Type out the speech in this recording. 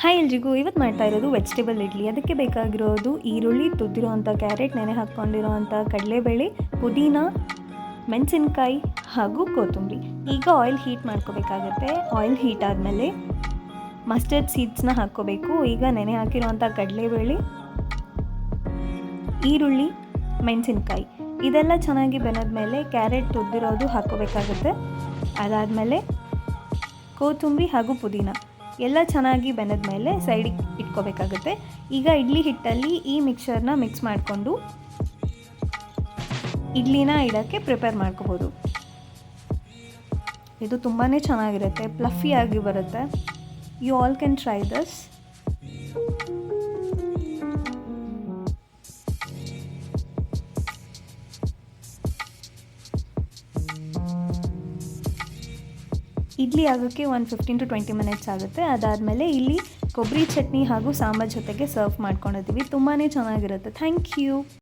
Hi ಎಲ್ರಿಗೂ, ಇವತ್ತು ಮಾಡ್ತಾ ಇರೋದು ವೆಜಿಟೇಬಲ್ ಇಡ್ಲಿ. ಅದಕ್ಕೆ ಬೇಕಾಗಿರೋದು ಈರುಳ್ಳಿ, ತುರಿದಿರೋವಂಥ ಕ್ಯಾರೆಟ್, ನೆನೆ ಹಾಕ್ಕೊಂಡಿರೋವಂಥ ಕಡಲೆಬೇಳೆ, ಪುದೀನ, ಮೆಣಸಿನ್ಕಾಯಿ ಹಾಗೂ ಕೊತ್ತಂಬರಿ. ಈಗ ಆಯಿಲ್ ಹೀಟ್ ಮಾಡ್ಕೋಬೇಕಾಗತ್ತೆ. ಆಯಿಲ್ ಹೀಟ್ ಆದಮೇಲೆ ಮಸ್ಟರ್ಡ್ ಸೀಡ್ಸ್ನ ಹಾಕ್ಕೋಬೇಕು. ಈಗ ನೆನೆ ಹಾಕಿರೋವಂಥ ಕಡಲೆಬೇಳೆ, ಈರುಳ್ಳಿ, ಮೆಣಸಿನ್ಕಾಯಿ ಇದೆಲ್ಲ ಚೆನ್ನಾಗಿ ಬೆಂದಾದ್ಮೇಲೆ ಕ್ಯಾರೆಟ್ ತುರಿದಿರೋದು ಹಾಕ್ಕೋಬೇಕಾಗುತ್ತೆ. ಅದಾದಮೇಲೆ ಕೊತ್ತಂಬರಿ ಹಾಗೂ ಪುದೀನ ಎಲ್ಲ ಚೆನ್ನಾಗಿ ಬೆಂದಾದ್ಮೇಲೆ ಸೈಡಿಗೆ ಇಟ್ಕೋಬೇಕಾಗುತ್ತೆ. ಈಗ ಇಡ್ಲಿ ಹಿಟ್ಟಲ್ಲಿ ಈ ಮಿಕ್ಸರ್ನ ಮಿಕ್ಸ್ ಮಾಡಿಕೊಂಡು ಇಡ್ಲಿನ ಇಡೋಕ್ಕೆ ಪ್ರಿಪೇರ್ ಮಾಡ್ಕೋಬೋದು. ಇದು ತುಂಬಾ ಚೆನ್ನಾಗಿರುತ್ತೆ, ಫ್ಲಫಿಯಾಗಿ ಬರುತ್ತೆ. You all can try this. Idli ಆಗೋಕ್ಕೆ ಒಂದು 15 to 20 ಮಿನಿಟ್ಸ್ ಆಗುತ್ತೆ. ಅದಾದಮೇಲೆ ಇಲ್ಲಿ ಕೊಬ್ಬರಿ ಚಟ್ನಿ ಹಾಗೂ ಸಾಂಬಾರು ಜೊತೆಗೆ ಸರ್ವ್ ಮಾಡ್ಕೊಂಡಿದ್ದೀವಿ. ತುಂಬಾ ಚೆನ್ನಾಗಿರುತ್ತೆ. Thank you.